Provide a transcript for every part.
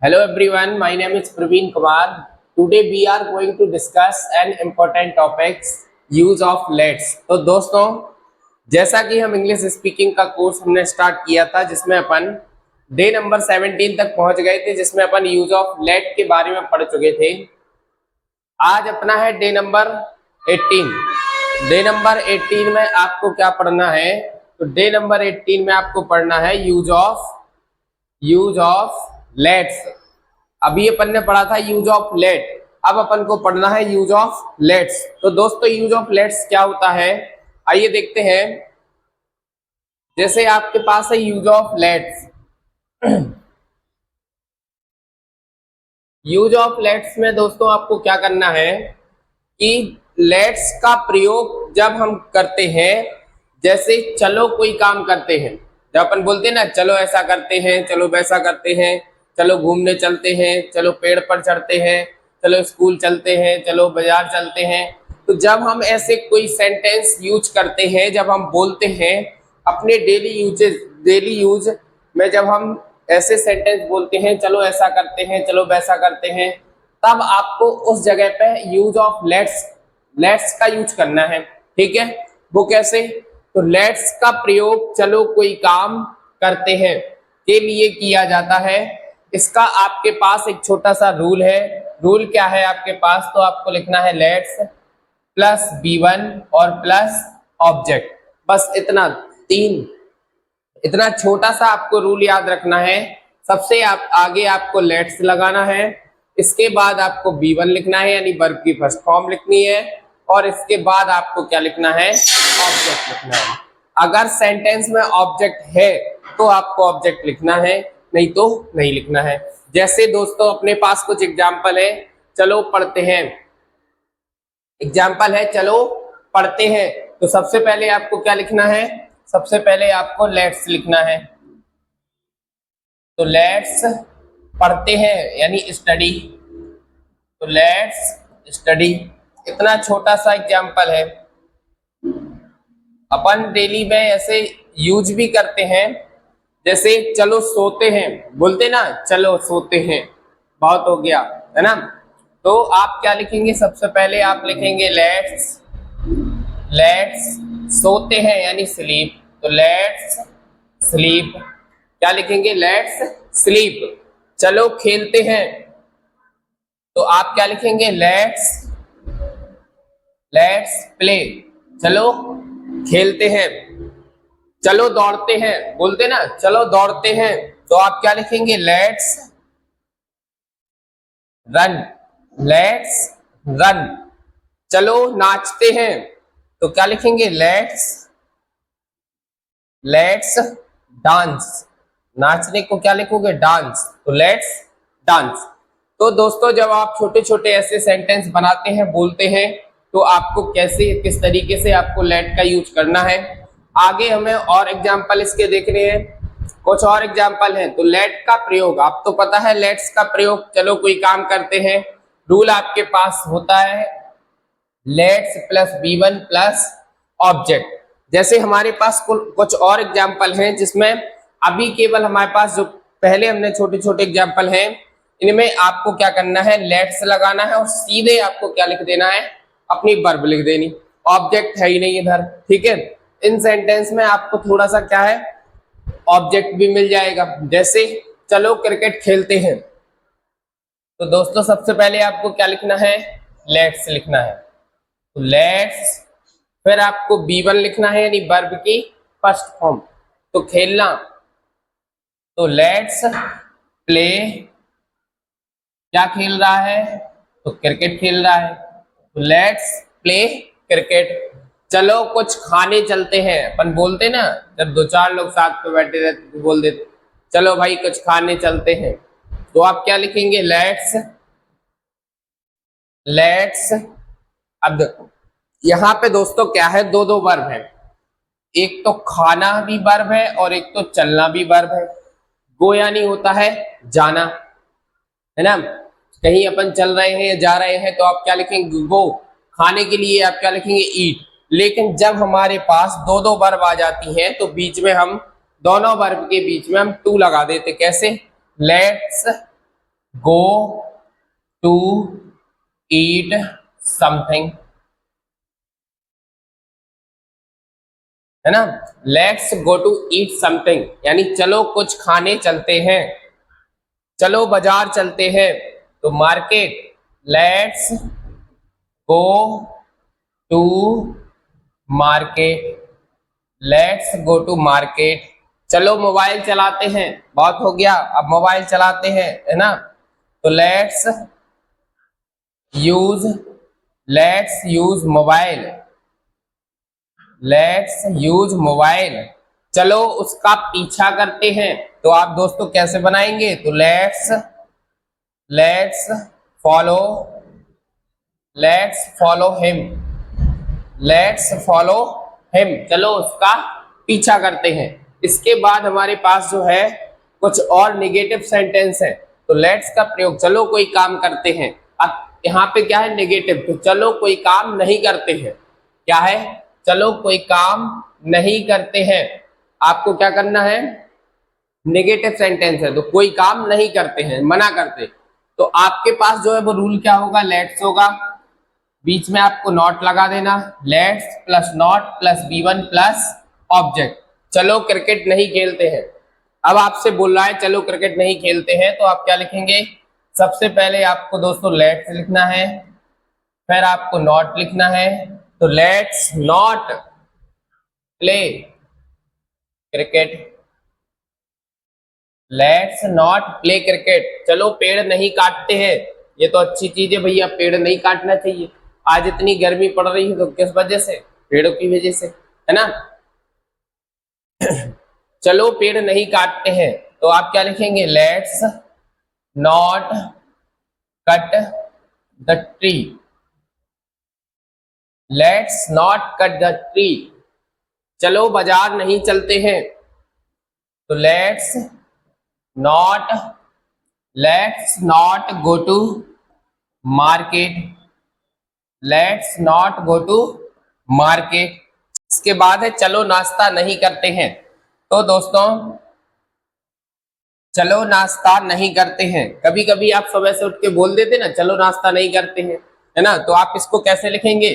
Hello everyone, my name is Praveen Kumar. Today we are going to discuss an important topic, use of let's. तो दोस्तों, जैसा कि हम English speaking का course हमने start किया था जिसमें अपन डे नंबर 17 तक पहुंच गए थे, जिसमें अपन यूज ऑफ लेट के बारे में पढ़ चुके थे। आज अपना है डे नंबर 18। डे नंबर 18 में आपको क्या पढ़ना है? तो डे नंबर 18 में आपको पढ़ना है यूज ऑफ लेट्स। अभी अपन ने पढ़ा था यूज ऑफ लेट, अब अपन को पढ़ना है यूज ऑफ लेट्स। तो दोस्तों, यूज ऑफ लेट्स क्या होता है, आइए देखते हैं। जैसे आपके पास है use of let's. Use of let's में दोस्तों आपको क्या करना है कि लेट्स का प्रयोग जब हम करते हैं, जैसे चलो कोई काम करते हैं, जब अपन बोलते हैं ना चलो ऐसा करते हैं, चलो वैसा करते हैं, चलो घूमने चलते हैं, चलो पेड़ पर चढ़ते हैं, चलो स्कूल चलते हैं, चलो बाजार चलते हैं। तो जब हम ऐसे कोई सेंटेंस यूज करते हैं, जब हम बोलते हैं अपने डेली यूज में, जब हम ऐसे सेंटेंस बोलते हैं चलो ऐसा करते हैं, चलो वैसा करते हैं, तब आपको उस जगह पे यूज ऑफ लेट्स का यूज करना है। ठीक है, वो कैसे? तो लेट्स का प्रयोग चलो कोई काम करते हैं के लिए किया जाता है। इसका आपके पास एक छोटा सा रूल है। रूल क्या है आपके पास? तो आपको लिखना है लेट्स प्लस B1 और प्लस ऑब्जेक्ट। बस इतना छोटा सा आपको रूल याद रखना है। सबसे आगे आपको लेट्स लगाना है, इसके बाद आपको B1 लिखना है, यानी वर्ब की फर्स्ट फॉर्म लिखनी है, और इसके बाद आपको क्या लिखना है? ऑब्जेक्ट लिखना है। अगर सेंटेंस में ऑब्जेक्ट है तो आपको ऑब्जेक्ट लिखना है, नहीं तो नहीं लिखना है। जैसे दोस्तों अपने पास कुछ एग्जाम्पल है, चलो पढ़ते हैं। एग्जाम्पल है चलो पढ़ते हैं, तो सबसे पहले आपको क्या लिखना है? सबसे पहले आपको लेट्स लिखना है। तो लेट्स पढ़ते हैं यानी स्टडी, तो लेट्स स्टडी। इतना छोटा सा एग्जाम्पल है, अपन डेली में ऐसे यूज भी करते हैं। जैसे चलो सोते हैं, बोलते ना चलो सोते हैं, बहुत हो गया है ना। तो आप क्या लिखेंगे? सबसे पहले आप लिखेंगे लेट्स सोते हैं यानी स्लीप, तो लेट्स स्लीप। क्या लिखेंगे? Let's sleep. चलो खेलते हैं, तो आप क्या लिखेंगे? Let's play. चलो खेलते हैं। चलो दौड़ते हैं, बोलते ना चलो दौड़ते हैं, तो आप क्या लिखेंगे? Let's run. चलो नाचते हैं, तो क्या लिखेंगे? Let's dance. नाचने को क्या लिखोगे? डांस, तो लेट्स डांस। तो दोस्तों, जब आप छोटे छोटे ऐसे सेंटेंस बनाते हैं, बोलते हैं, तो आपको किस तरीके से आपको लेट का यूज करना है। आगे हमें और एग्जाम्पल इसके देखने हैं, कुछ और एग्जाम्पल हैं। तो लेट का प्रयोग, आप तो पता है लेट्स का प्रयोग चलो कोई काम करते हैं। रूल आपके पास होता है let's plus B1 plus object. जैसे हमारे पास कुछ और एग्जाम्पल हैं, जिसमें अभी केवल हमारे पास जो पहले हमने छोटे छोटे एग्जाम्पल हैं, इनमें आपको क्या करना है? लेट्स लगाना है और सीधे आपको क्या लिख देना है? अपनी वर्ब लिख देनी। ऑब्जेक्ट है ही नहीं इधर, ठीक है। इन सेंटेंस में आपको थोड़ा सा क्या है? ऑब्जेक्ट भी मिल जाएगा। जैसे चलो क्रिकेट खेलते हैं, तो दोस्तों सबसे पहले आपको क्या लिखना है? लेट्स लिखना है, तो लेट्स। फिर आपको B1 लिखना है यानी वर्ब की फर्स्ट फॉर्म, तो खेलना, तो लेट्स प्ले। क्या खेल रहा है? तो क्रिकेट खेल रहा है, तो लेट्स प्ले क्रिकेट। चलो कुछ खाने चलते हैं, अपन बोलते ना जब दो चार लोग साथ पे बैठे रहते तो बोल देते चलो भाई कुछ खाने चलते हैं, तो आप क्या लिखेंगे? लेट्स। अब देखो यहाँ पे दोस्तों क्या है? दो वर्ब है, एक तो खाना भी वर्ब है और एक तो चलना भी वर्ब है। गो यानी होता है जाना, है ना। कहीं अपन चल रहे हैं या जा रहे हैं, तो आप क्या लिखेंगे? गो। खाने के लिए आप क्या लिखेंगे? ईट। लेकिन जब हमारे पास दो वर्ब आ जाती हैं, तो बीच में हम दोनों वर्ब के बीच में हम टू लगा देते। कैसे? Let's go to eat something, है ना। Let's go to eat something यानी चलो कुछ खाने चलते हैं, चलो बाजार चलते हैं। तो market, let's go to market, let's go to market. चलो मोबाइल चलाते हैं, बहुत हो गया, अब मोबाइल चलाते हैं, है ना। तो use let's use mobile, let's use mobile. चलो उसका पीछा करते हैं, तो आप दोस्तों कैसे बनाएंगे, तो let's follow, let's follow him, let's follow him. चलो उसका पीछा करते हैं। इसके बाद हमारे पास जो है कुछ और नेगेटिव सेंटेंस है। तो लेट्स का प्रयोग, चलो कोई काम करते हैं। अब यहाँ पे क्या है, नेगेटिव। तो चलो कोई काम नहीं करते हैं, क्या है, चलो कोई काम नहीं करते हैं। आपको क्या करना है, नेगेटिव सेंटेंस है तो कोई काम नहीं करते हैं, मना करते। तो आपके पास जो है वो रूल क्या होगा, लेट्स होगा, बीच में आपको नॉट लगा देना, let's plus not plus B1 plus object. चलो क्रिकेट नहीं खेलते हैं। अब आपसे बोल रहा है चलो क्रिकेट नहीं खेलते हैं, तो आप क्या लिखेंगे, सबसे पहले आपको दोस्तों लेट्स लिखना है, फिर आपको नॉट लिखना है। तो let's not play cricket, let's not play cricket. चलो पेड़ नहीं काटते हैं, ये तो अच्छी चीज है भैया, पेड़ नहीं काटना चाहिए। आज इतनी गर्मी पड़ रही है तो किस वजह से, पेड़ों की वजह से, है ना। चलो पेड़ नहीं काटते हैं, तो आप क्या लिखेंगे, let's not cut the tree, let's not cut the tree. चलो बाजार नहीं चलते हैं, तो let's not go to market, let's not go to market. इसके बाद है चलो नाश्ता नहीं करते हैं। तो दोस्तों चलो नाश्ता नहीं करते हैं, कभी कभी आप सुबह से उठ के बोल देते ना चलो नाश्ता नहीं करते हैं, है ना। तो आप इसको कैसे लिखेंगे,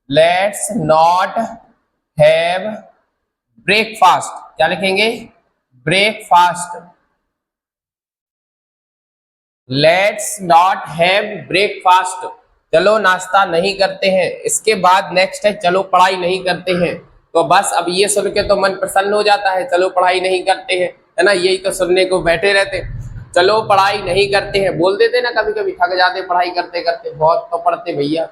लेट्स नॉट हैव ब्रेकफास्ट, क्या लिखेंगे, breakfast, let's not have breakfast. चलो नाश्ता नहीं करते हैं। इसके बाद नेक्स्ट है चलो पढ़ाई नहीं करते हैं। तो बस अब ये सुन के तो मन प्रसन्न हो जाता है, चलो पढ़ाई नहीं करते हैं, है ना, यही तो सुनने को बैठे रहते। चलो पढ़ाई नहीं करते हैं, बोल देते ना, कभी कभी थक जाते पढ़ाई करते करते, बहुत तो पढ़ते भैया,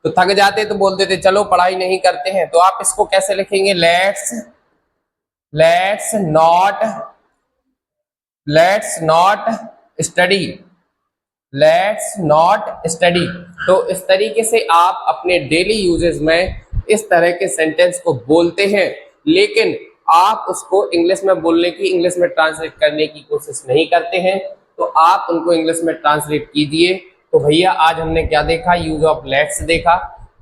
तो थक जाते तो बोल देते चलो पढ़ाई नहीं करते हैं। तो आप इसको कैसे लिखेंगे, let's not study, let's not study. तो इस तरीके से आप अपने डेली यूजेस में इस तरह के सेंटेंस को बोलते हैं, लेकिन आप उसको इंग्लिश में बोलने की, इंग्लिश में ट्रांसलेट करने की कोशिश नहीं करते हैं। तो आप उनको इंग्लिश में ट्रांसलेट कीजिए। तो भैया आज हमने क्या देखा, यूज ऑफ लेट्स देखा।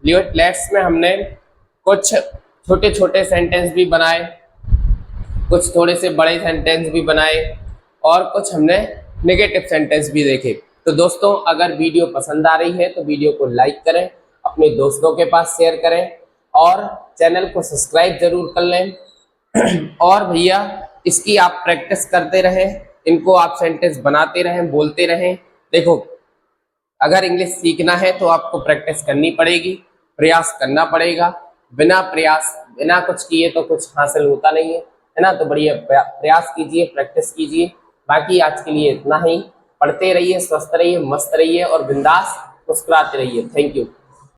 लेट्स में हमने कुछ छोटे छोटे सेंटेंस भी बनाए, कुछ थोड़े से बड़े सेंटेंस भी बनाए, और कुछ हमने नेगेटिव सेंटेंस भी देखे। तो दोस्तों अगर वीडियो पसंद आ रही है तो वीडियो को लाइक करें, अपने दोस्तों के पास शेयर करें, और चैनल को सब्सक्राइब जरूर कर लें। और भैया इसकी आप प्रैक्टिस करते रहें, इनको आप सेंटेंस बनाते रहें, बोलते रहें। देखो अगर इंग्लिश सीखना है तो आपको प्रैक्टिस करनी पड़ेगी, प्रयास करना पड़ेगा। बिना प्रयास, बिना कुछ किए तो कुछ हासिल होता नहीं है ना। तो बढ़िया प्रयास कीजिए, प्रैक्टिस कीजिए। बाकी आज के लिए इतना ही। पढ़ते रहिए, स्वस्थ रहिए, मस्त रहिए और बिंदास मुस्कुराते रहिए। Thank you.